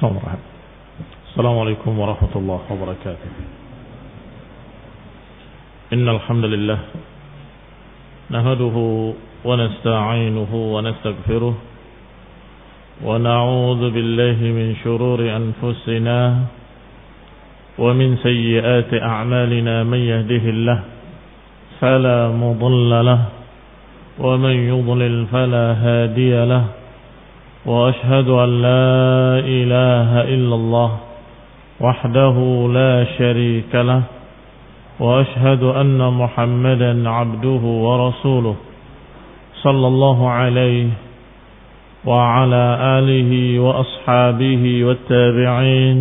السلام عليكم ورحمة الله وبركاته. إن الحمد لله نحمده ونستعينه ونستغفره ونعوذ بالله من شرور أنفسنا ومن سيئات أعمالنا. من يهده الله فلا مضل له ومن يضلل فلا هادي له وأشهد أن لا إله إلا الله وحده لا شريك له وأشهد أن محمدا عبده ورسوله صلى الله عليه وعلى آله وأصحابه والتابعين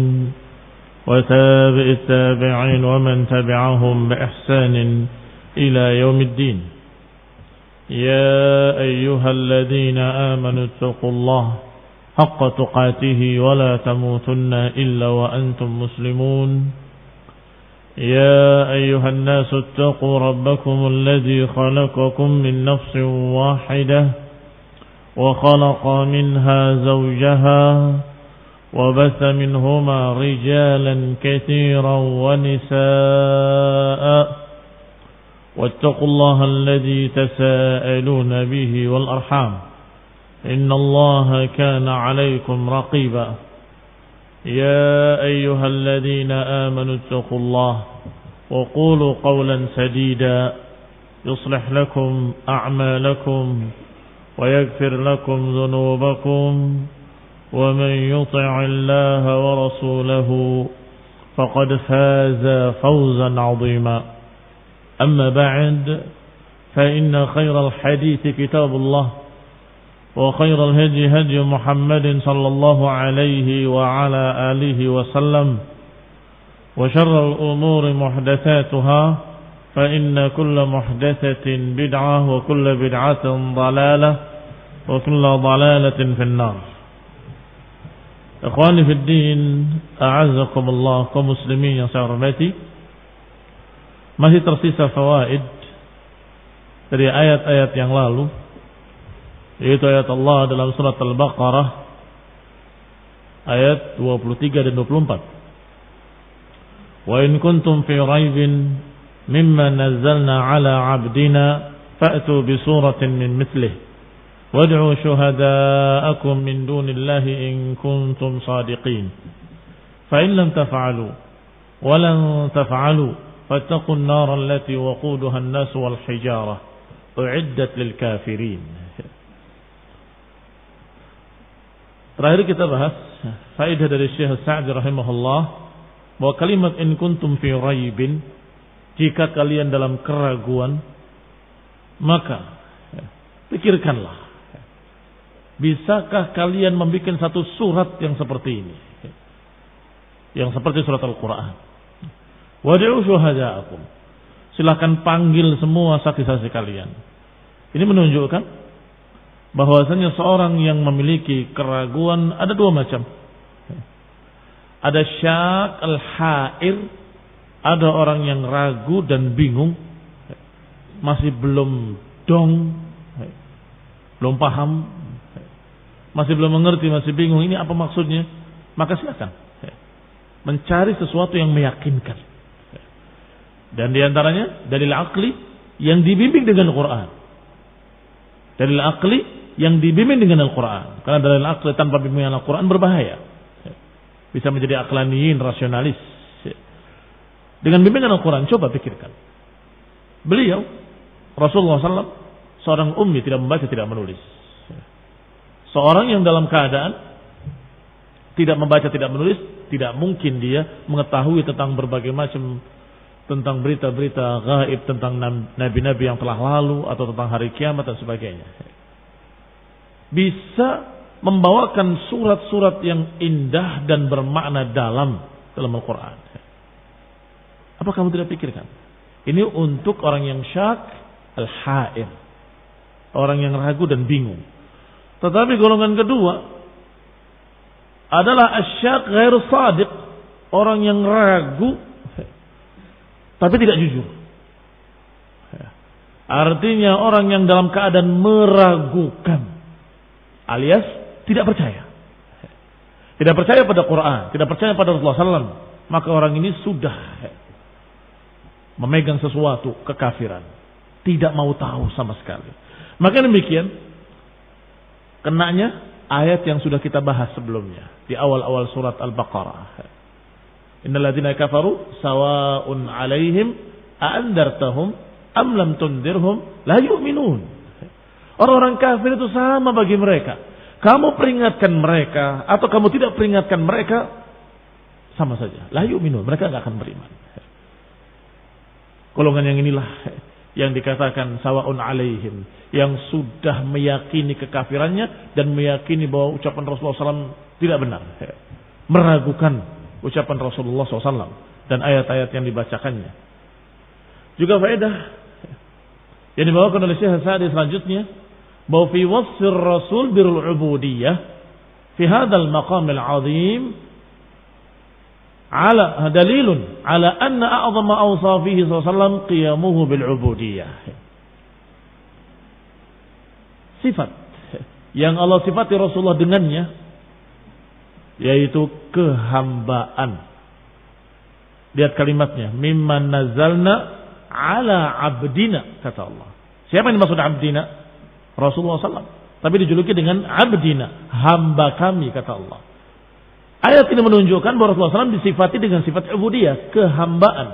وتابع التابعين ومن تبعهم بإحسان إلى يوم الدين. يا أيها الذين آمنوا اتقوا الله حق تقاته ولا تموتن إلا وأنتم مسلمون. يا أيها الناس اتقوا ربكم الذي خلقكم من نفس واحدة وخلق منها زوجها وبث منهما رجالا كثيرا ونساء واتقوا الله الذي تساءلون به والأرحام إن الله كان عليكم رقيبا. يا أيها الذين آمنوا اتقوا الله وقولوا قولا سديدا يصلح لكم أعمالكم ويغفر لكم ذنوبكم ومن يطع الله ورسوله فقد فاز فوزا عظيما. أما بعد فإن خير الحديث كتاب الله وخير الهدي هدي محمد صلى الله عليه وعلى آله وسلم وشر الأمور محدثاتها فإن كل محدثة بدعة وكل بدعة ضلالة وكل ضلالة في النار. Ikhwani fi din, a'azzakumullah, kaum muslimin yang saya hormati. Masih tersisa fawaid dari ayat-ayat yang lalu, yaitu ayat Allah dalam surat Al-Baqarah ayat 23 dan 24. Wa in kuntum fi raibin mimma nazzalna ala 'abdina fa'tu bi suratin min mithlihi wad'u shuhada'akum min dunillahi in kuntum shadiqin. Fa in lam taf'alu wa lan taf'alu فاتقوا النار التي وقودها الناس والحجارة أعدت للكافرين. Terakhir kita bahas faedah dari Syekh Sa'di rahimahullah bahwa kalimat in kuntum fi raibin, jika kalian dalam keraguan, maka pikirkanlah, bisakah kalian membuat satu surat yang seperti ini, yang seperti surat Al-Quran. Wad'u syuhada'akum, silakan panggil semua saksi-saksi kalian. Ini menunjukkan bahwasanya seorang yang memiliki keraguan ada dua macam. Ada syak al-ha'ir, ada orang yang ragu dan bingung, masih belum dong, belum paham, masih belum mengerti, masih bingung ini apa maksudnya. Maka silakan mencari sesuatu yang meyakinkan. Dan diantaranya dalil akli yang dibimbing dengan Al-Quran. Dalil akli yang dibimbing dengan Al-Quran. Karena dalil akli tanpa bimbingan Al-Quran berbahaya. Bisa menjadi aklaniyin, rasionalis. Dengan bimbingan Al-Quran, coba pikirkan. Beliau, Rasulullah SAW, seorang ummi, tidak membaca, tidak menulis. Seorang yang dalam keadaan tidak membaca, tidak menulis, tidak mungkin dia mengetahui tentang berbagai macam, tentang berita-berita gaib, tentang nabi-nabi yang telah lalu, atau tentang hari kiamat dan sebagainya. Bisa membawakan surat-surat yang indah dan bermakna dalam Al-Quran. Apa kamu tidak pikirkan? Ini untuk orang yang syak al-ha'ir, orang yang ragu dan bingung. Tetapi golongan kedua adalah asyak ghair sadiq, orang yang ragu tapi tidak jujur. Artinya orang yang dalam keadaan meragukan alias tidak percaya. tidak percaya pada Quran, tidak percaya pada Rasulullah SAW, maka orang ini sudah memegang sesuatu kekafiran, tidak mau tahu sama sekali. Maka demikian kenanya ayat yang sudah kita bahas sebelumnya di awal-awal surat Al-Baqarah. Innal ladzina kafaru sawa'un 'alaihim a'andartahum am lam tundirhum la yu'minun. Orang-orang kafir itu sama bagi mereka. Kamu peringatkan mereka atau kamu tidak peringatkan mereka sama saja. La yu'minun, mereka enggak akan beriman. Golongan yang inilah yang dikatakan sawa'un 'alaihim, yang sudah meyakini kekafirannya dan meyakini bahwa ucapan Rasulullah SAW tidak benar, meragukan ucapan Rasulullah SAW dan ayat-ayat yang dibacakannya. Juga faedah yang dibawakan oleh Syekh Sa'di selanjutnya, bahwa fi wasfir Rasul birul ubudiyah fi hadzal maqam al-'azim ala dalilun ala anna a'zama awsafihi sallallahu alaihi wasallam qiyamuhu bil ubudiyah. Sifat yang Allah sifati Rasulullah dengannya yaitu kehambaan. Lihat kalimatnya, mimman nazalna ala abdina, kata Allah. Siapa yang dimaksud abdina? Rasulullah SAW. Tapi dijuluki dengan abdina, hamba kami, kata Allah. Ayat ini menunjukkan bahwa Rasulullah SAW disifati dengan sifat ubudiyah, kehambaan.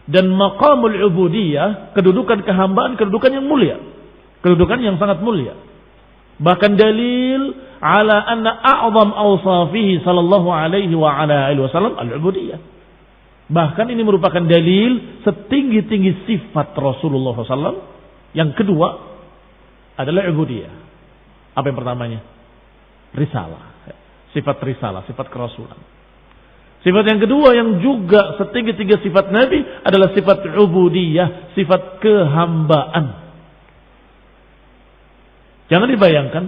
Dan maqamul ubudiyah, kedudukan kehambaan, kedudukan yang mulia, kedudukan yang sangat mulia. Bahkan dalil ala anna a'zam awsafihi sallallahu alaihi wa ala alihi wasallam al-ubudiyah. Bahkan ini merupakan dalil setinggi-tinggi sifat Rasulullah SAW. Yang kedua adalah ubudiyah. Apa yang pertamanya? Risalah. Sifat risalah, sifat kerasulan. Sifat yang kedua yang juga setinggi-tinggi sifat Nabi adalah sifat ubudiyah, sifat kehambaan. Jangan dibayangkan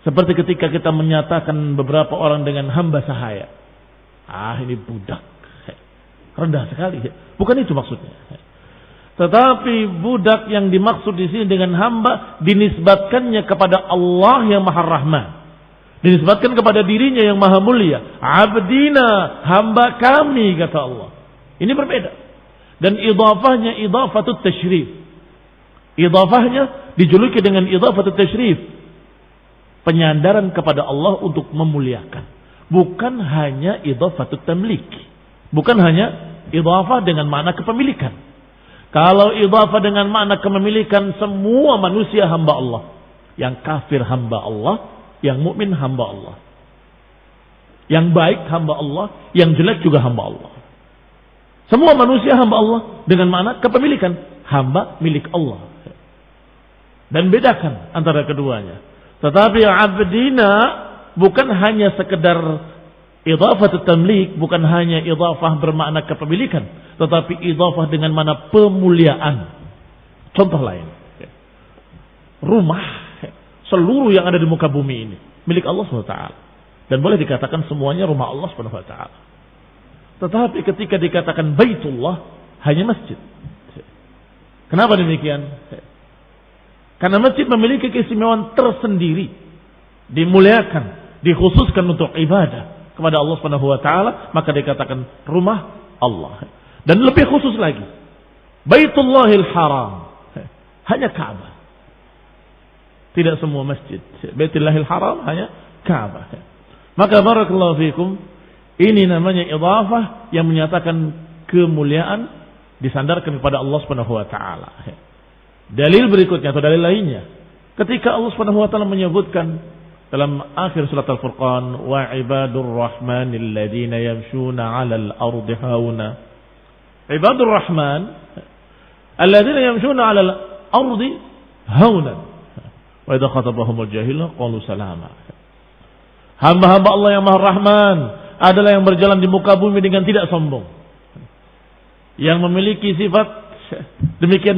seperti ketika kita menyatakan beberapa orang dengan hamba sahaya. Ini budak. Rendah sekali. Bukan itu maksudnya. Tetapi budak yang dimaksud di sini dengan hamba dinisbatkannya kepada Allah yang Maha Rahman. Dinisbatkan kepada dirinya yang Maha Mulia. Abdina, hamba kami, kata Allah. Ini berbeda. Dan idhafahnya idhafatut tasyrif. Idhafahnya dijuluki dengan idhafatut tasyrif. Penyandaran kepada Allah untuk memuliakan. Bukan hanya idhafatut tamlik. Bukan hanya idhafah dengan makna kepemilikan. Kalau idhafah dengan makna kepemilikan, semua manusia hamba Allah. Yang kafir hamba Allah, yang mukmin hamba Allah. Yang baik hamba Allah, yang jelek juga hamba Allah. Semua manusia hamba Allah dengan makna kepemilikan, hamba milik Allah. Dan bedakan antara keduanya. Tetapi abdina bukan hanya sekedar idhafah tamlik, bukan hanya idhafah bermakna kepemilikan, tetapi idhafah dengan makna pemuliaan. Contoh lain. Rumah, seluruh yang ada di muka bumi ini milik Allah SWT. Dan boleh dikatakan semuanya rumah Allah SWT. Tetapi ketika dikatakan Baitullah, hanya masjid. Kenapa demikian? Karena masjid memiliki keistimewaan tersendiri, dimuliakan, dikhususkan untuk ibadah kepada Allah Subhanahu wa taala, maka dikatakan rumah Allah. Dan lebih khusus lagi, Baitullahil Haram, hanya Ka'bah. Tidak semua masjid. Baitullahil Haram hanya Ka'bah. Maka barakallahu fikum, ini namanya idhafah yang menyatakan kemuliaan disandarkan kepada Allah Subhanahu wa taala. Dalil berikutnya atau dalil lainnya, ketika Allah Subhanahu wa taala menyebutkan dalam akhir surat Al-Furqan, wa ibadur rahmanil ladzina yamshuna 'alal ardi hauna. Ibadur rahman alladzina yamshuna 'alal ardi hauna. Wa idza khatabahumul jahilun qalu salama. Hamba-hamba Allah yang Maha Rahman adalah yang berjalan di muka bumi dengan tidak sombong. Yang memiliki sifat demikian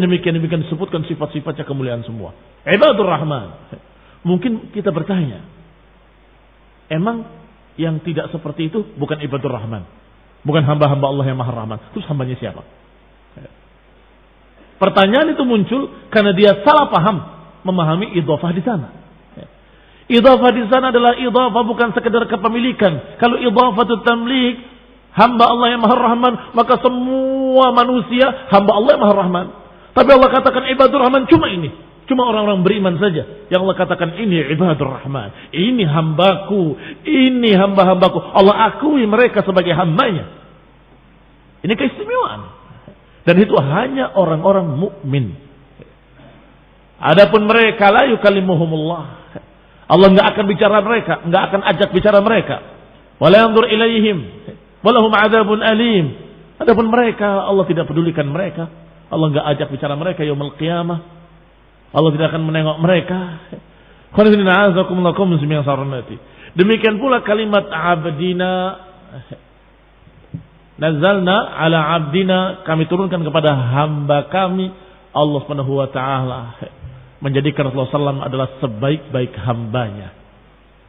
disebutkan sifat-sifatnya kemuliaan semua. Ibadur Rahman. Mungkin kita bertanya, emang yang tidak seperti itu bukan ibadur Rahman, bukan hamba-hamba Allah yang Maha Rahman, terus hambanya siapa? Pertanyaan itu muncul karena dia salah paham memahami idhofah di sana. Idhafah di sana adalah idhafah bukan sekedar kepemilikan. Kalau idhafatul tamlik, hamba Allah yang Maha Rahman, maka semua manusia hamba Allah yang Maha Rahman. Tapi Allah katakan ibadur Rahman cuma ini. Cuma orang-orang beriman saja yang Allah katakan ini ibadur Rahman. Ini hambaku, ini hamba-hambaku. Allah akui mereka sebagai hambanya. Ini keistimewaan. Dan itu hanya orang-orang mukmin. Adapun mereka la yukallimuhumullah. Allah enggak akan bicara mereka, enggak akan ajak bicara mereka. Wala yanzur ilaihim walahum adzabun alim. Adapun mereka Allah tidak pedulikan mereka. Allah enggak ajak bicara mereka yaumul qiyamah. Allah tidak akan menengok mereka. Demikian pula kalimat abdina, nazalna ala abdina, kami turunkan kepada hamba kami. Allah Subhanahu wa taala menjadikan Rasulullah SAW adalah sebaik-baik hambanya,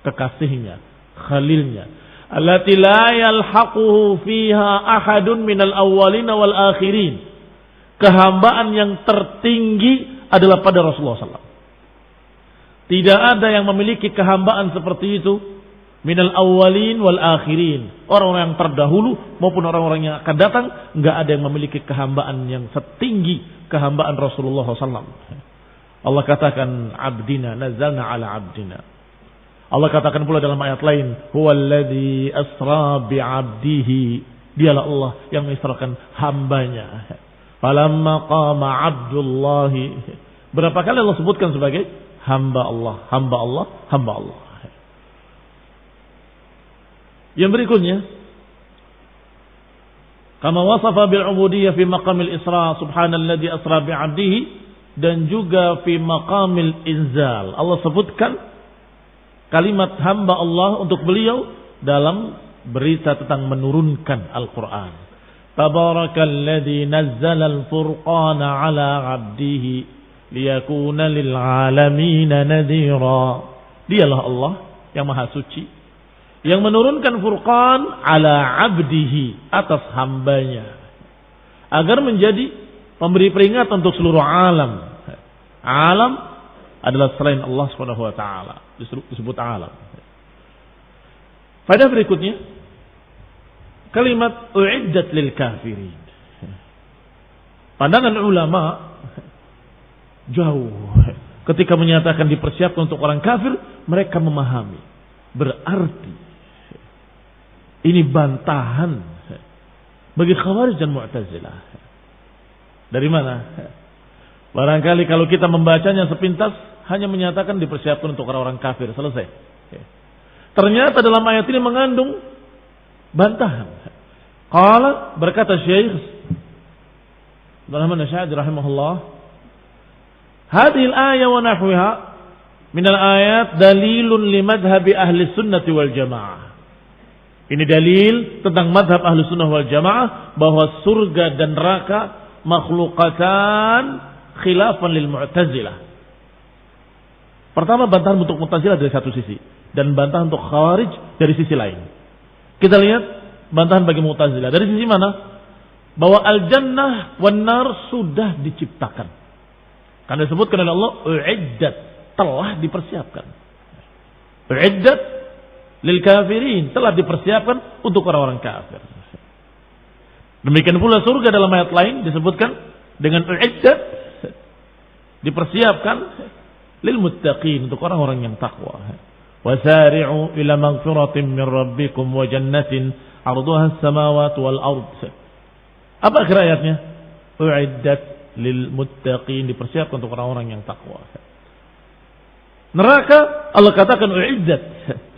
kekasihnya, khalilnya. Allati la yalhaquhu fiha ahadun minal awwalin wal akhirin. Kehambaan yang tertinggi adalah pada Rasulullah SAW. Tidak ada yang memiliki kehambaan seperti itu minal awwalin wal akhirin. Orang-orang yang terdahulu maupun orang-orang yang akan datang, enggak ada yang memiliki kehambaan yang setinggi kehambaan Rasulullah SAW. Allah katakan abdina, nazalna ala abdina. Allah katakan pula dalam ayat lain, huwallazi asra bi'abdihi. Dialah Allah yang mengisrakan hambanya. Falamma qama abdullahi. Berapa kali Allah sebutkan sebagai hamba Allah, hamba Allah, hamba Allah. Yang berikutnya, kama wasafa bil ubudiyyah fi maqamil isra, subhanalladzi asra bi 'abdihi, dan juga fi maqamil inzal. Allah sebutkan kalimat hamba Allah untuk beliau dalam berita tentang menurunkan Al-Qur'an. Tabarakalladzi nazzala al-furqana 'ala 'abdihi liyakuna lil 'alamin nadhira. Dialah Allah yang maha suci yang menurunkan Furqan ala 'abdihi, atas hambanya, agar menjadi pemberi peringatan untuk seluruh alam. Alam adalah selain Allah Subhanahu wa taala, disebut alam. Pada berikutnya kalimat uiddat lil kafirin. Pandangan ulama jauh ketika menyatakan dipersiapkan untuk orang kafir, mereka memahami berarti ini bantahan bagi Khawarij dan Mu'tazilah. Dari mana? Barangkali kalau kita membacanya sepintas hanya menyatakan dipersiapkan untuk orang-orang kafir, selesai. Ternyata dalam ayat ini mengandung bantahan. Qala, berkata Syekh Muhammad Syahid rahimahullah, hadhihi al-ayah wa nahwiha min al-ayat dalilun li madhhabi ahli sunnati wal jamaah. Ini dalil tentang madhab ahli sunnah wal jamaah bahwa surga dan neraka makhlukatan khilafan lil mu'tazilah. Pertama, bantahan untuk Mu'tazilah dari satu sisi dan bantahan untuk Khawarij dari sisi lain. Kita lihat bantahan bagi Mu'tazilah dari sisi mana? Bahwa al-jannah wan nar sudah diciptakan. Karena disebutkan oleh Allah uiddat, telah dipersiapkan. Uiddat lil kafirin, telah dipersiapkan untuk orang-orang kafir. Demikian pula surga dalam ayat lain disebutkan dengan uiddat, dipersiapkan lil muttaqin, untuk orang-orang yang takwa. Wasari'u ila maghfiratin min rabbikum wa jannatin 'arduha as-samawati wal ard. Apa akhir ayatnya? Uiddat lil muttaqin, dipersiapkan untuk orang-orang yang takwa. Neraka Allah katakan uiddat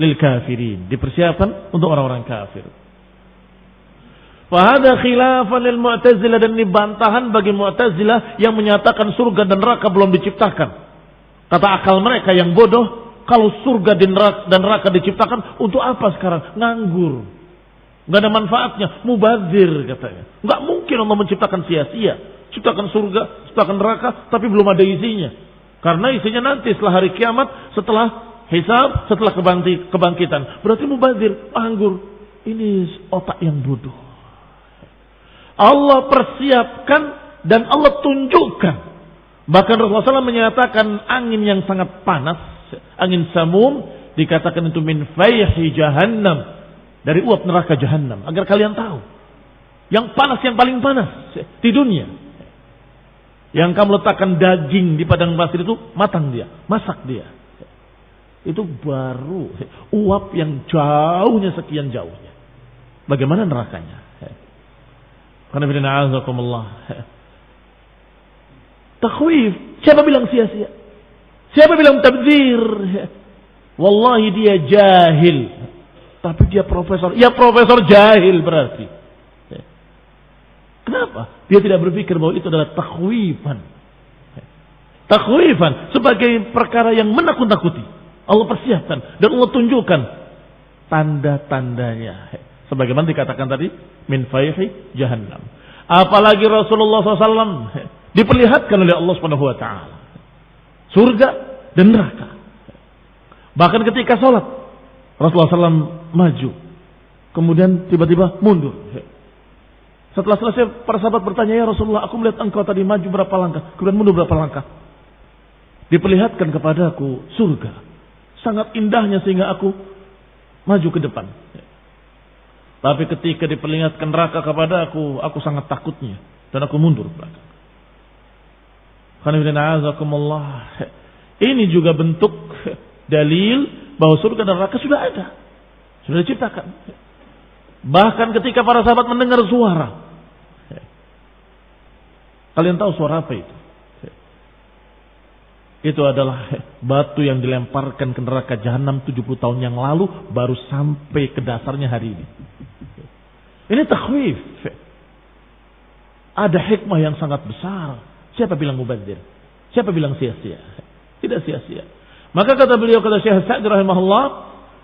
lil kafirin, dipersiapkan untuk orang-orang kafir. Fa hada khilafan lil Mu'tazilah, dan ini bantahan bagi Mu'tazilah yang menyatakan surga dan neraka belum diciptakan. Kata akal mereka yang bodoh, kalau surga dan neraka diciptakan untuk apa sekarang? Nganggur. Enggak ada manfaatnya, mubazir katanya. Enggak mungkin Allah menciptakan sia-sia. Ciptakan surga, ciptakan neraka tapi belum ada isinya. Karena isinya nanti setelah hari kiamat, setelah hisab, setelah kebangkitan. Berarti mubazir, anggur. Ini otak yang bodoh. Allah persiapkan dan Allah tunjukkan. Bahkan Rasulullah SAW menyatakan angin yang sangat panas Angin samum dikatakan itu min fayhi jahannam, dari uap neraka jahannam. Agar kalian tahu, yang panas, yang paling panas di dunia, yang kamu letakkan daging di padang pasir itu, matang dia, masak dia. Itu baru uap yang jauhnya sekian jauhnya. Bagaimana nerakanya? Karena takhwif. Siapa bilang sia-sia? Siapa bilang tabdzir? Wallahi dia jahil. Tapi dia profesor. Ya profesor jahil berarti. Kenapa? Dia tidak berpikir bahwa itu adalah takhwifan. Takhwifan sebagai perkara yang menakut-nakuti. Allah persiapkan dan Allah tunjukkan tanda-tandanya. Sebagaimana dikatakan tadi, min fayhi jahannam. Apalagi Rasulullah SAW diperlihatkan oleh Allah Subhanahu wa taala surga dan neraka. Bahkan ketika salat Rasulullah SAW maju, kemudian tiba-tiba mundur. Setelah selesai para sahabat bertanya, ya Rasulullah, aku melihat engkau tadi maju berapa langkah, kemudian mundur berapa langkah. Diperlihatkan kepadaku surga, sangat indahnya sehingga aku maju ke depan. Tapi ketika diperlihatkan neraka kepada aku sangat takutnya dan aku mundur ke belakang. Ini juga bentuk dalil bahwa surga dan neraka sudah ada, sudah diciptakan. Bahkan ketika para sahabat mendengar suara, kalian tahu suara apa itu? Itu adalah batu yang dilemparkan ke neraka jahanam 70 tahun yang lalu, baru sampai ke dasarnya hari ini. Ini takhwif. Ada hikmah yang sangat besar. Siapa bilang mubadzir? Siapa bilang sia-sia? Tidak sia-sia. Maka kata beliau, kata Syekh Sa'di rahimahullah,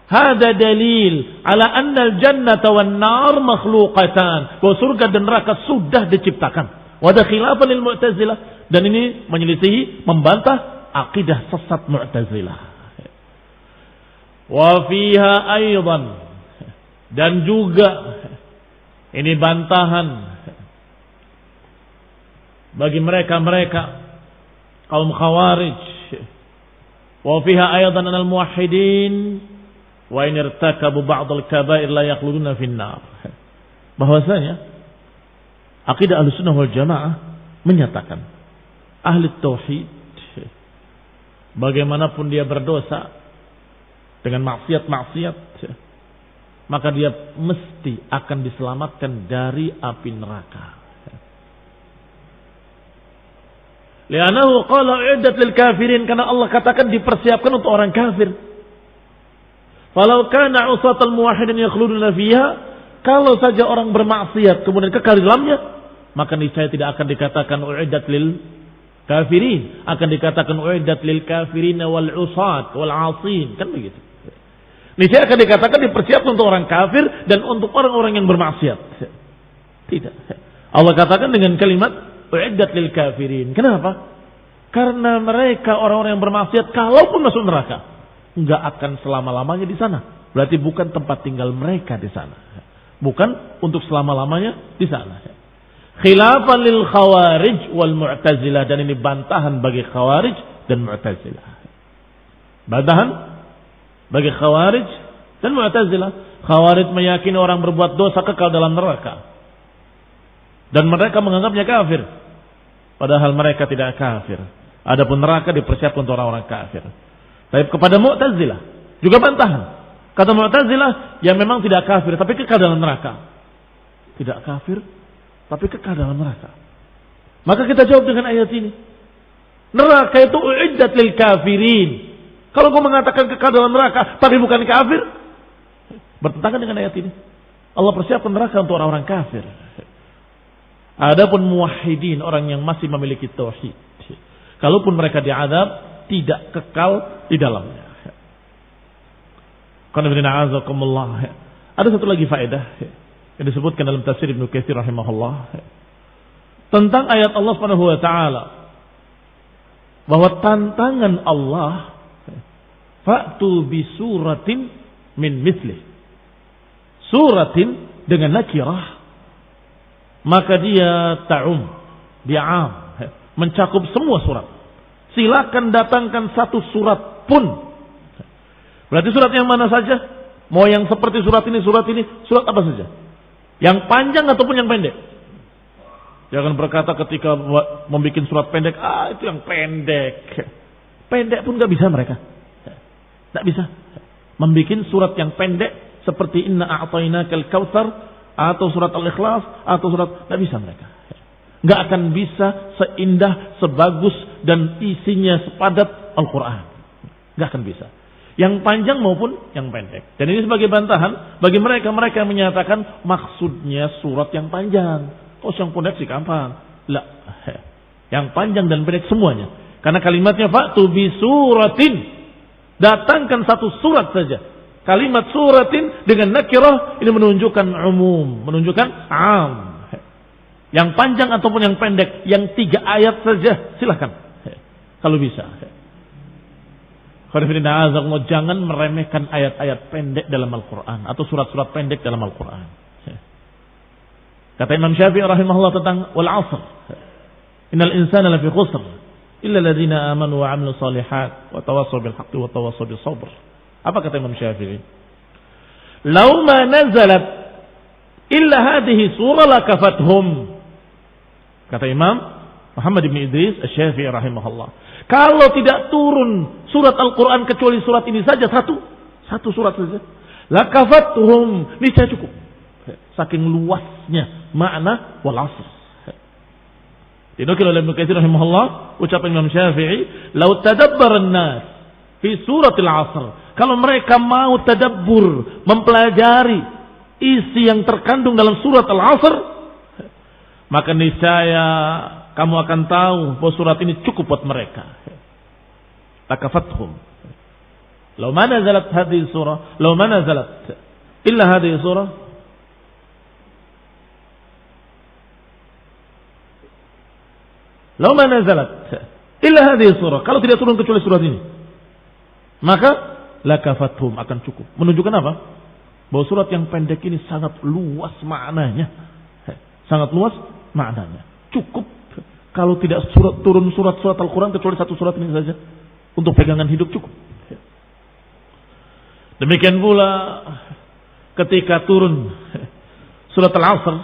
hada dalil ala anna al-jannata wan nar makhluqatan. Bahwa surga dan neraka sudah diciptakan. Wa da khilafan lil Mu'tazilah, dan ini menyelisihi, membantah akidah sesat Mu'tazilah. Wa fiha aidan, dan juga ini bantahan bagi mereka-mereka kaum khawarij. Wa fiha aidan al muwahhidin wa in irtakabu ba'd al kaba'ir la yakhluduna fin nar. Bahwasanya akidah Ahlussunnah wal Jamaah menyatakan ahli tauhid bagaimanapun dia berdosa dengan maksiat-maksiat, maka dia mesti akan diselamatkan dari api neraka. Li'annahu qala u'iddat lil kafirin, karena Allah katakan dipersiapkan untuk orang kafir. Falau kana usatal muwahhidin yakhluduna fiha, kalau saja orang bermaksiat kemudian kekal di dalamnya, maka niscaya tidak akan dikatakan u'iddat lil kafirin, akan dikatakan u'iddat lil kafirin wal usat wal 'asin, kan begitu. Niscaya akan dikatakan dipersiapkan untuk orang kafir dan untuk orang-orang yang bermaksiat. Tidak. Allah katakan dengan kalimat u'iddat lil kafirin. Kenapa? Karena mereka orang-orang yang bermaksiat kalaupun masuk neraka, enggak akan selama-lamanya di sana. Berarti bukan tempat tinggal mereka di sana. Bukan untuk selama-lamanya di sana. Khilafan lil khawarij wal mu'tazilah, dan ini bantahan bagi khawarij dan mu'tazilah. Bantahan bagi khawarij dan mu'tazilah. Khawarij meyakini orang berbuat dosa kekal dalam neraka, dan mereka menganggapnya kafir, padahal mereka tidak kafir. Adapun neraka dipersiapkan untuk orang-orang kafir. Tapi kepada Mu'tazilah juga bantahan. Kata Mu'tazilah, yang memang tidak kafir tapi kekal dalam neraka. Tidak kafir tapi kekal dalam neraka. Maka kita jawab dengan ayat ini. Neraka itu u'iddat lil kafirin. Kalau kau mengatakan kekal dalam neraka tapi bukan kafir, bertentangan dengan ayat ini. Allah persiapkan neraka untuk orang-orang kafir. Adapun muwahhidin, orang yang masih memiliki tauhid, kalaupun mereka diazab, tidak kekal di dalamnya. Ada satu lagi faedah yang disebutkan dalam tafsir Ibnu Katsir rahimahullah tentang ayat Allah Subhanahu wa taala, bahwa tantangan Allah, fa'tu bi suratin min mithlih. Suratin dengan nakirah, maka dia ta'um, dia am, mencakup semua surat. Silakan datangkan satu surat pun Berarti surat yang mana saja? Mau yang seperti surat ini, surat apa saja? Yang panjang ataupun yang pendek? Jangan berkata ketika membuat surat pendek, itu yang pendek. Pendek pun gak bisa mereka. Gak bisa. Membuat surat yang pendek seperti Inna a'tainakal kautsar atau surat Al-Ikhlas atau surat, gak bisa mereka. Gak akan bisa seindah, sebagus dan isinya sepadat Al-Quran. Gak akan bisa. Yang panjang maupun yang pendek. Dan ini sebagai bantahan bagi mereka yang menyatakan maksudnya surat yang panjang. Oh, yang pendek sih gampang. Lah, yang panjang dan pendek semuanya. Karena kalimatnya fa'tu bi suratin. Datangkan satu surat saja. Kalimat suratin dengan nakirah ini menunjukkan umum, menunjukkan am. Yang panjang ataupun yang pendek, yang 3 ayat saja silakan. Kalau bisa. Jangan meremehkan ayat-ayat pendek dalam Al-Quran atau surat-surat pendek dalam Al-Quran. Kata Imam Syafi'i rahimahullah tentang wal 'asr. Innal insana lafi khusr illa alladziina aamanu wa 'amilus shalihat wa tawassaw bil haqqi wa tawassaw bis sabr. Apa kata Imam Syafi'i? Law ma nazalat illa hadhihi surah lakafathum. Kata Imam Muhammad bin Idris Asy-Syafi'i rahimahullah. Kalau tidak turun surat Al-Quran kecuali surat ini saja, satu surat saja, lakafathum, niscaya cukup. Saking luasnya makna wal 'asr. Dinukil oleh Ibnu Katsir rahimahullah, ucapan Imam Syafi'i, "Lau tadabbara an-nas fi suratil 'asr." Kalau mereka mau tadabbur, mempelajari isi yang terkandung dalam surat Al-'Asr, maka niscaya kamu akan tahu bahwa surat ini cukup buat mereka. Lakafathum. Law ma nazalat hadhihi surah, law ma nazalat illa hadhihi surah. Law ma nazalat illa hadhihi surah. Kalau tidak turun kecuali surat ini, maka lakafathum, akan cukup. Menunjukkan apa? Bahwa surat yang pendek ini sangat luas maknanya. Sangat luas maknanya. Cukup kalau tidak turun surat-surat Al-Quran kecuali satu surat ini saja. Untuk pegangan hidup cukup. Demikian pula ketika turun surat Al-Asr,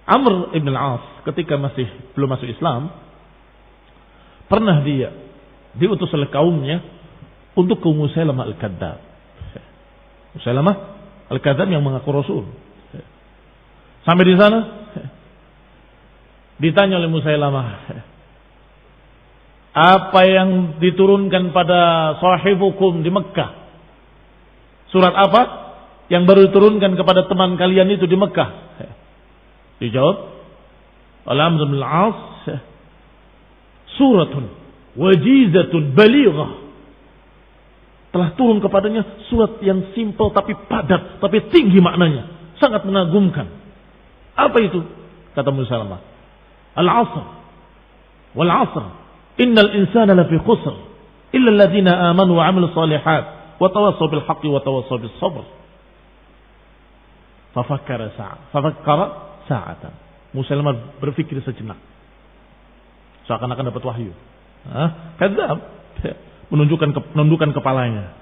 Amr ibn al-As ketika masih belum masuk Islam, pernah dia diutus oleh kaumnya untuk ke Musailamah al-Kadzdzab. Musailamah al-Kadzdzab yang mengaku Rasul. Sampai di sana ditanya oleh Musailamah, apa yang diturunkan pada sahibukum di Mekah? Surat apa yang baru diturunkan kepada teman kalian itu di Mekah? Dijawab oleh Amr bin al-As, suratun wajizatun balighah. Telah turun kepadanya surat yang simpel tapi padat, tapi tinggi maknanya, sangat mengagumkan. Apa itu? Kata Musailamah, Al-'Asr wal 'asr innal insana lafi khusr illa alladziina aamanu wa 'amilus shalihat wa tawassaw bil haqqi wa tawassaw bis sabr. Fafakkara sa'atan. Musailamah berpikir sejenak. Seakan-akan dapat wahyu. Kadzab. Menundukkan kepalanya.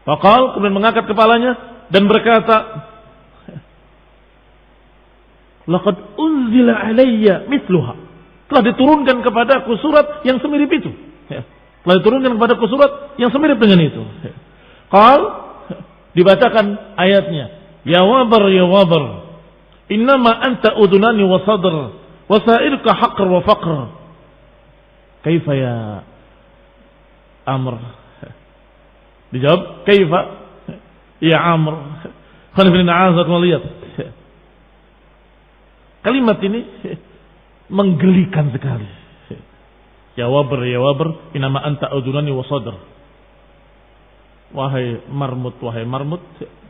Faqal, kemudian mengangkat kepalanya dan berkata, laqad unzila alayya mithluha. Telah diturunkan kepadaku surat yang semirip itu. Telah diturunkan kepadaku surat yang semirip dengan itu. Qal, dibacakan ayatnya, ya wabar ya wabar, innama anta udunani wa sadr wa sa'irka haqr wa faqr. Kaifa ya Amr? Dijawab, kaifa ya Amr? Kalimat ini menggelikan sekali. Ya wabar, inama anta udunani wa sadr. Wahai marmut,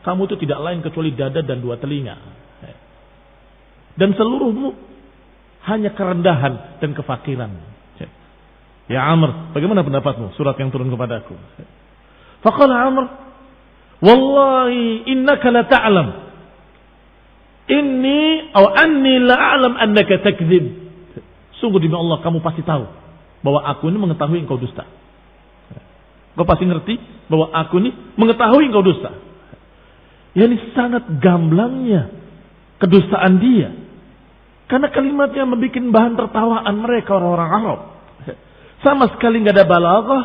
kamu itu tidak lain kecuali dada dan 2 telinga. Dan seluruhmu hanya kerendahan dan kefakiran. Ya Amr, bagaimana pendapatmu surat yang turun kepadaku? Faqala Amr, wallahi innaka la ta'lam anni la a'lam annaka takdzib. Sungguh demi Allah kamu pasti tahu bahwa aku ini mengetahui engkau dusta. Kau pasti ngerti bahwa aku ini mengetahui engkau dusta. Ya, ini sangat gamblangnya kedustaan dia. Karena kalimatnya membuat bahan tertawaan mereka orang-orang Arab. Sama sekali nggak ada balaghah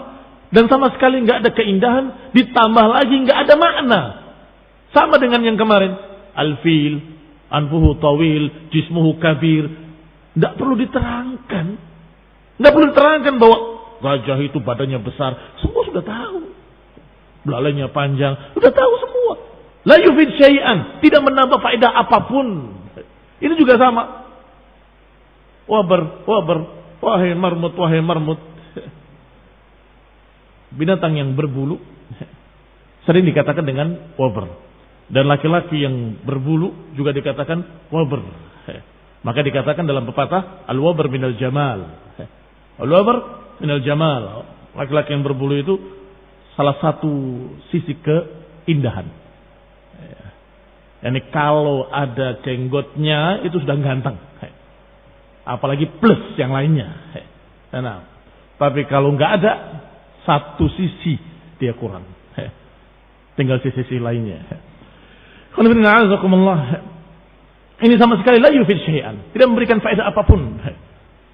dan sama sekali nggak ada keindahan, ditambah lagi nggak ada makna. Sama dengan yang kemarin, al-fil, anfuhu tawil, jismuhu kabir. Nggak perlu diterangkan. Nggak perlu diterangkan bahwa gajah itu badannya besar. Semua sudah tahu. Belalainya panjang. Sudah tahu semua. La yufid syai'an. Tidak menambah faedah apapun. Ini juga sama. Wabar. Wahai marmut. Binatang yang berbulu sering dikatakan dengan wabar. Dan laki-laki yang berbulu juga dikatakan wabar. Maka dikatakan dalam pepatah al-wabar minal jamal. Al-wabar minal jamal. Laki-laki yang berbulu itu salah satu sisi keindahan. Yani kalau ada jenggotnya itu sudah ganteng. Apalagi plus yang lainnya. Nah, tapi kalau nggak ada satu sisi dia kurang. Tinggal sisi lainnya. Ini sama sekali la yufid syai'an. Tidak memberikan faedah apapun.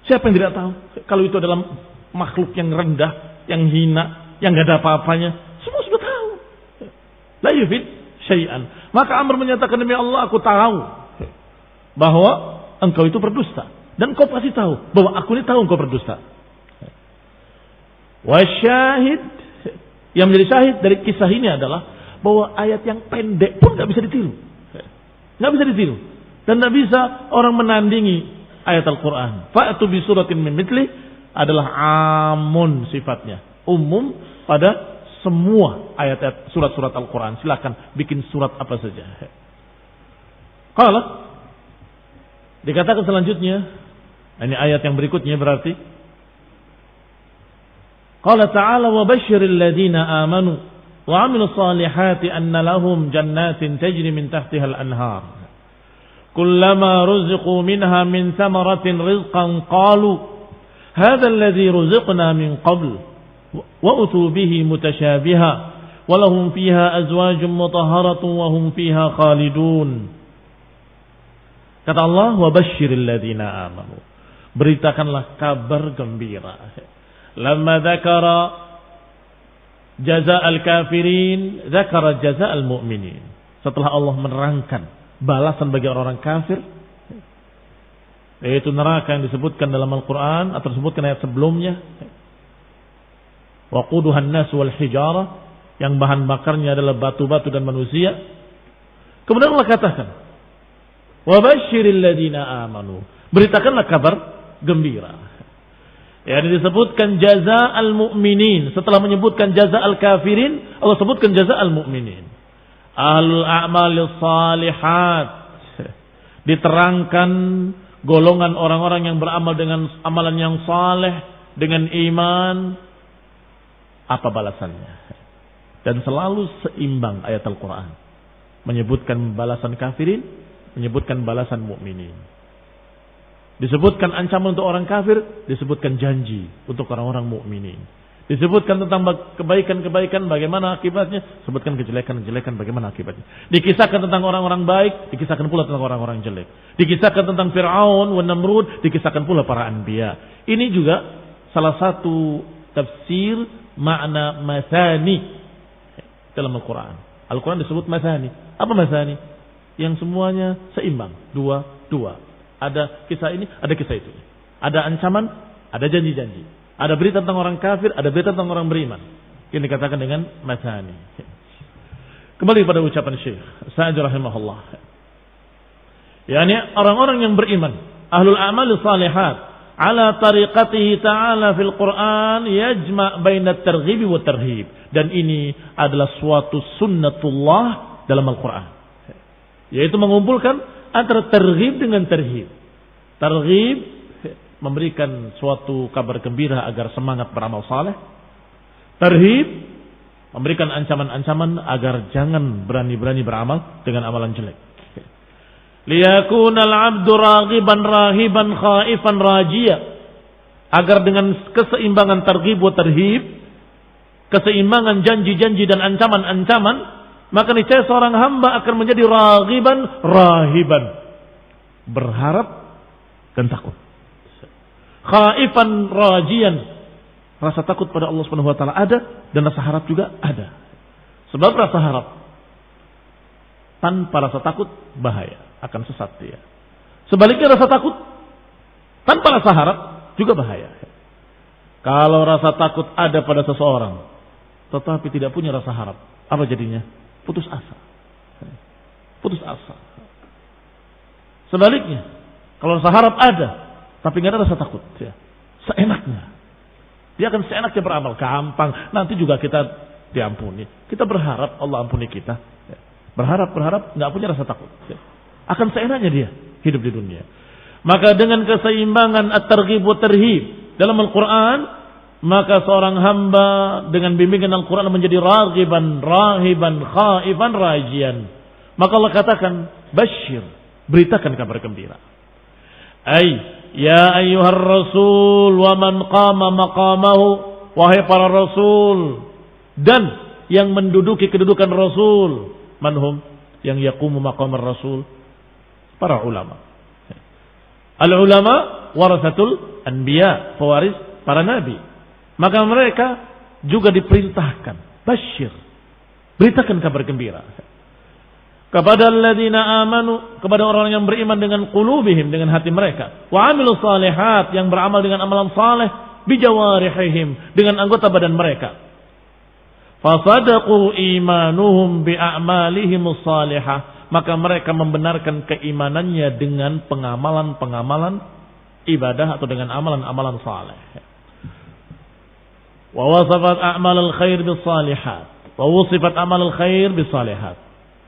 Siapa yang tidak tahu? Kalau itu adalah makhluk yang rendah, yang hina, yang nggak ada apa-apanya, semua sudah tahu. La yufid syai'an. Maka Amr menyatakan, demi Allah aku tahu bahwa engkau itu berdusta. Dan kau pasti tahu bahwa aku ini tahu engkau berdusta. Wasyahid, yang menjadi syahid dari kisah ini adalah bahwa ayat yang pendek pun nggak bisa ditiru. Nggak bisa ditiru. Dan nggak bisa orang menandingi ayat Al-Quran. Fa'atu bi suratin min mithlih adalah amun sifatnya. Umum pada semua ayat-ayat surat-surat Al-Quran. Silakan bikin surat apa saja. Kalau dikatakan selanjutnya, ini ayat yang berikutnya berarti. Qala ta'ala wa basyiril ladina amanu wa 'amilus salihati anna lahum jannatin tajri min tahtiha al-anhar. Kullama ruziqu minha min thamaratin rizqan qalu hadha alladhi ruziqna min qabl wa utu bihi mutashabiha wa lahum fiha azwajun mutahharatun wa hum fiha khalidun. Kata Allah, wa basyiril ladina amanu. Beritakanlah kabar gembira. Lamma dzakara jaza'al kafirin, dzakara jaza'al mu'minin. Setelah Allah menerangkan balasan bagi orang-orang kafir, yaitu neraka yang disebutkan dalam Al-Quran atau disebutkan ayat sebelumnya, waquduhan nas wal hijarah, yang bahan bakarnya adalah batu-batu dan manusia. Kemudian Allah katakan, wa basyiril ladina amanu. Beritakanlah kabar gembira. Yang disebutkan jaza'al mu'minin. Setelah menyebutkan jaza'al kafirin, Allah sebutkan jaza'al mu'minin. Ahlul a'malis salihat. Diterangkan golongan orang-orang yang beramal dengan amalan yang saleh, dengan iman. Apa balasannya? Dan selalu seimbang ayat Al-Quran. Menyebutkan balasan kafirin, menyebutkan balasan mukminin. Disebutkan ancaman untuk orang kafir, disebutkan janji untuk orang-orang mukminin. Disebutkan tentang kebaikan-kebaikan bagaimana akibatnya, sebutkan kejelekan-kejelekan bagaimana akibatnya. Dikisahkan tentang orang-orang baik, dikisahkan pula tentang orang-orang jelek. Dikisahkan tentang Fir'aun wa Namrud, dikisahkan pula para anbiya. Ini juga salah satu tafsir makna masani dalam Al-Quran. Al-Quran disebut masani. Apa masani? Yang semuanya seimbang, dua. Ada kisah ini, ada kisah itu. Ada ancaman, ada janji-janji. Ada berita tentang orang kafir, ada berita tentang orang beriman. Ini dikatakan dengan masani. Kembali pada ucapan Syekh Sa'di rahimahullah. Yani orang-orang yang beriman, ahlul a'mal salihat, ala tariqatihi ta'ala fil Qur'an yajma' baina at-targhib wa tarhib. Dan ini adalah suatu sunnatullah dalam Al-Quran. Yaitu mengumpulkan antara targhib dengan tarhib. Targhib memberikan suatu kabar gembira agar semangat beramal saleh. Tarhib memberikan ancaman-ancaman agar jangan berani-berani beramal dengan amalan jelek. Liyakunal 'abdu raghiban rahiban khaifan rajia. Agar dengan keseimbangan targhib wa tarhib, keseimbangan janji-janji dan ancaman-ancaman, maka niscaya seorang hamba akan menjadi raghiban rahiban, berharap dan takut. Khaifan rajian, rasa takut pada Allah Subhanahu wa taala ada dan rasa harap juga ada. Sebab rasa harap tanpa rasa takut bahaya, akan sesat dia. Sebaliknya rasa takut tanpa rasa harap juga bahaya. Kalau rasa takut ada pada seseorang tetapi tidak punya rasa harap, apa jadinya? Putus asa. Putus asa. Sebaliknya, kalau rasa harap ada tapi nggak ada rasa takut, ya, seenaknya. Dia akan seenaknya beramal, gampang. Nanti juga kita diampuni. Kita berharap Allah ampuni kita. Ya. Berharap nggak punya rasa takut. Ya. Akan seenaknya dia hidup di dunia. Maka dengan keseimbangan at-targhib wa tarhib dalam Al-Quran, maka seorang hamba dengan bimbingan Al-Quran menjadi raghiban, rahiban, khaifan, rajian. Maka Allah katakan, basyir, beritakan kabar gembira. Ya ayyuhar rasul wa man qama maqamahu, wahai para rasul dan yang menduduki kedudukan rasul. Manhum yang yaqumu maqamar rasul? Para ulama. Al-ulama warasatul anbiya, pewaris para nabi. Maka mereka juga diperintahkan, basyir, beritakan kabar gembira kepada alladzina amanu, kepada orang yang beriman dengan qulubihim, dengan hati mereka, wa amilus salihat, yang beramal dengan amalan saleh, bijawarihim, dengan anggota badan mereka. Fasadaqu imanuhum bi'a'malihimus salihah, maka mereka membenarkan keimanannya dengan pengamalan-pengamalan ibadah atau dengan amalan-amalan saleh. Wa wasafat a'malul khair bis salihat, wa wasifat amalul khair bis salihat,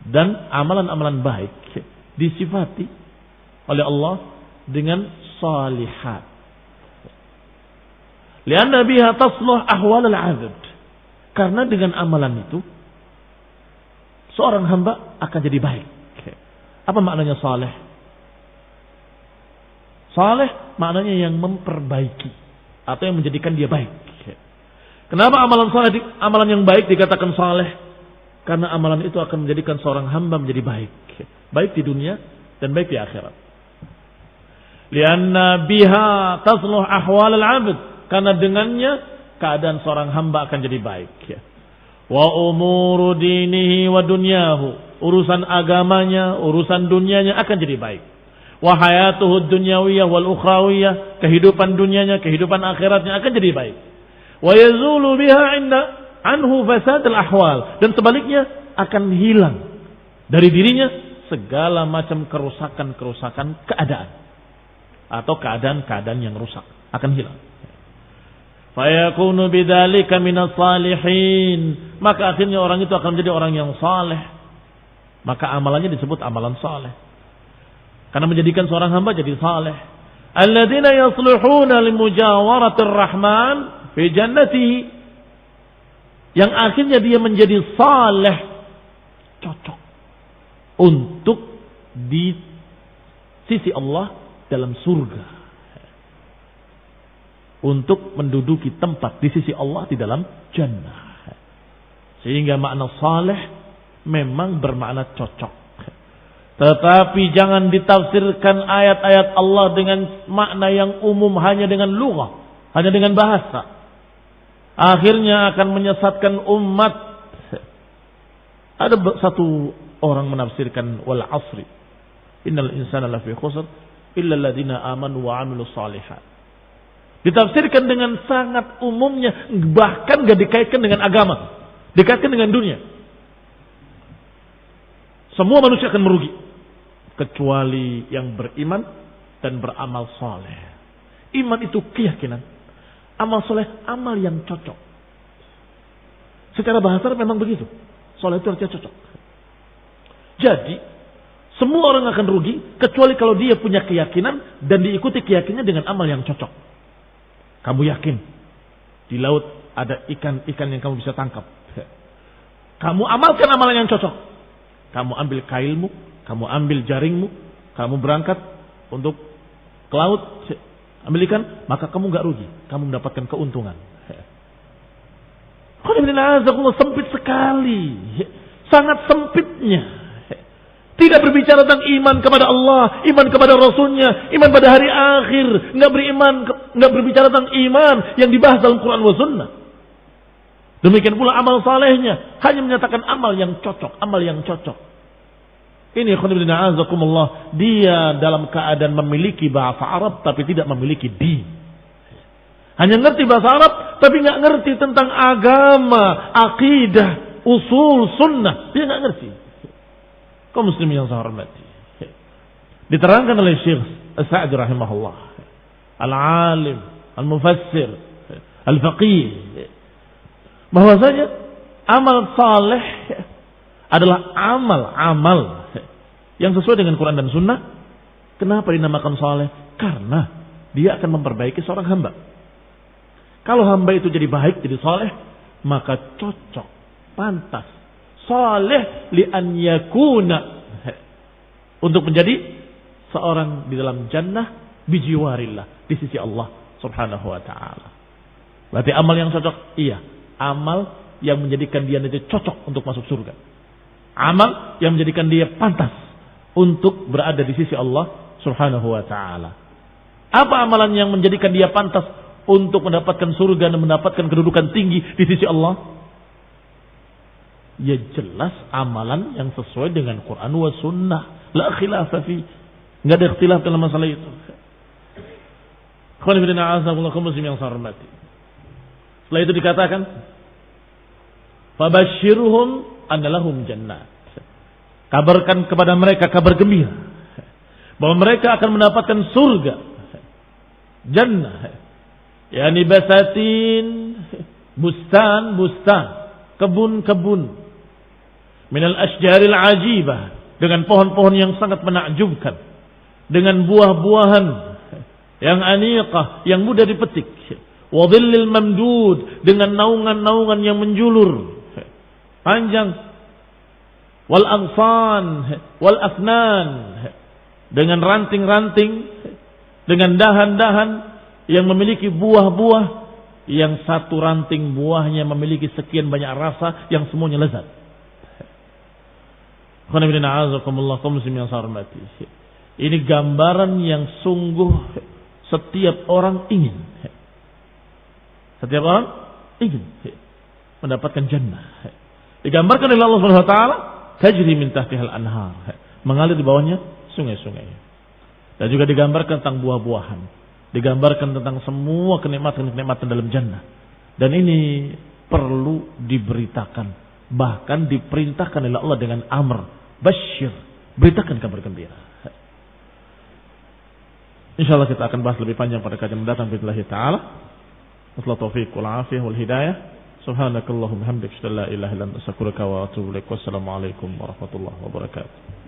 dan amalan-amalan baik disifati oleh Allah dengan salihat. Lianna biha tasluh ahwal al-'abd, karena dengan amalan itu seorang hamba akan jadi baik. Apa maknanya saleh? Saleh maknanya yang memperbaiki atau yang menjadikan dia baik. Kenapa amalan saleh, amalan yang baik dikatakan saleh? Karena amalan itu akan menjadikan seorang hamba menjadi baik, baik di dunia dan baik di akhirat. Lianna biha tasluh ahwal al-'abd, karena dengannya keadaan seorang hamba akan jadi baik. Wa umuru dinihi wa dunyahu, urusan agamanya, urusan dunianya akan jadi baik. Wa hayatuhu dunyawiyah wal ukhrawiyah, kehidupan dunianya, kehidupan akhiratnya akan jadi baik. Wa yazulu biha anhu fasad al-ahwal, dan sebaliknya akan hilang dari dirinya segala macam kerusakan-kerusakan keadaan atau keadaan-keadaan yang rusak akan hilang. Fayakunu bidzalika minas salihin, maka akhirnya orang itu akan menjadi orang yang saleh. Maka amalannya disebut amalan saleh, karena menjadikan seorang hamba jadi saleh. Alladzina yasluhuna limujawaratir rahman fi jannatihi, yang akhirnya dia menjadi saleh, cocok untuk di sisi Allah dalam surga, untuk menduduki tempat di sisi Allah di dalam jannah. Sehingga makna saleh memang bermakna cocok. Tetapi jangan ditafsirkan ayat-ayat Allah dengan makna yang umum, hanya dengan lughah, hanya dengan bahasa. Akhirnya akan menyesatkan umat. Ada satu orang menafsirkan wal asri, innal insana lafi khusr illa alladziina amanu wa 'amilus shalihat. Ditafsirkan dengan sangat umumnya, bahkan gak dikaitkan dengan agama, dikaitkan dengan dunia. Semua manusia akan merugi kecuali yang beriman dan beramal saleh. Iman itu keyakinan, amal soleh amal yang cocok. Secara bahasa memang begitu. Soleh itu artinya cocok. Jadi semua orang akan rugi kecuali kalau dia punya keyakinan dan diikuti keyakinannya dengan amal yang cocok. Kamu yakin di laut ada ikan-ikan yang kamu bisa tangkap. Kamu amalkan amalan yang cocok. Kamu ambil kailmu, kamu ambil jaringmu, kamu berangkat untuk ke laut, ambil ikan, maka kamu gak rugi, kamu mendapatkan keuntungan. Sempit sekali. Sangat sempitnya. Tidak berbicara tentang iman kepada Allah, iman kepada Rasulnya, iman pada hari akhir. Nggak berbicara tentang iman yang dibahas dalam Quran wa Sunnah. Demikian pula amal salehnya. Hanya menyatakan amal yang cocok, amal yang cocok. Ini khonibidina'azakumullah. Dia dalam keadaan memiliki bahasa Arab tapi tidak memiliki din. Hanya ngerti bahasa Arab tapi nggak ngerti tentang agama, akidah, usul, sunnah. Dia nggak ngerti. Kaum muslimin yang saya hormati. Diterangkan oleh Syekh As-Sa'di rahimahullah. Al-alim, al-mufassir, al-faqih. Bahwasanya amal saleh adalah amal-amal yang sesuai dengan Quran dan Sunnah. Kenapa dinamakan saleh? Karena dia akan memperbaiki seorang hamba. Kalau hamba itu jadi baik, jadi saleh, maka cocok, pantas. Saleh li an yakuna, untuk menjadi seorang di dalam jannah bijiwarillah, di sisi Allah subhanahu wa ta'ala. Berarti amal yang cocok, iya, amal yang menjadikan dia nanti cocok untuk masuk surga. Amal yang menjadikan dia pantas untuk berada di sisi Allah subhanahu wa ta'ala. Apa amalan yang menjadikan dia pantas untuk mendapatkan surga dan mendapatkan kedudukan tinggi di sisi Allah? Ya jelas amalan yang sesuai dengan Quran wa Sunnah. La khilafa fi. Nggak ada ikhtilaf dalam masalah itu. Setelah itu dikatakan, fabashshirhum anna lahum jannat. Kabarkan kepada mereka kabar gembira bahwa mereka akan mendapatkan surga. Jannah. Yani basatin, bustan-bustan, kebun-kebun. Minal asjaril ajibah, dengan pohon-pohon yang sangat menakjubkan, dengan buah-buahan yang aniqah, yang mudah dipetik, wa dhillil mamdud, dengan naungan-naungan yang menjulur panjang, wal aghsan wal afnan, dengan ranting-ranting, dengan dahan-dahan yang memiliki buah-buah yang satu ranting buahnya memiliki sekian banyak rasa yang semuanya lezat. Ini gambaran yang sungguh setiap orang ingin. Setiap orang ingin mendapatkan jannah. Digambarkan oleh Allah Subhanahu wa taala, tajri min tahtihal anhar, mengalir di bawahnya sungai-sungai. Dan juga digambarkan tentang buah-buahan. Digambarkan tentang semua kenikmatan-kenikmatan dalam jannah. Dan ini perlu diberitakan. Bahkan diperintahkan oleh Allah dengan amr, basyir, beritakan kabar gembira. Insyaallah kita akan bahas lebih panjang pada kajian mendatang billahi taala. Wassalamu taufiq wal afiyah wal hidayah. Subhanakallahumma hamdika, la ilaha illa anta, astaghfiruka wa atubu ilaik. Wassalamu alaikum warahmatullahi wabarakatuh.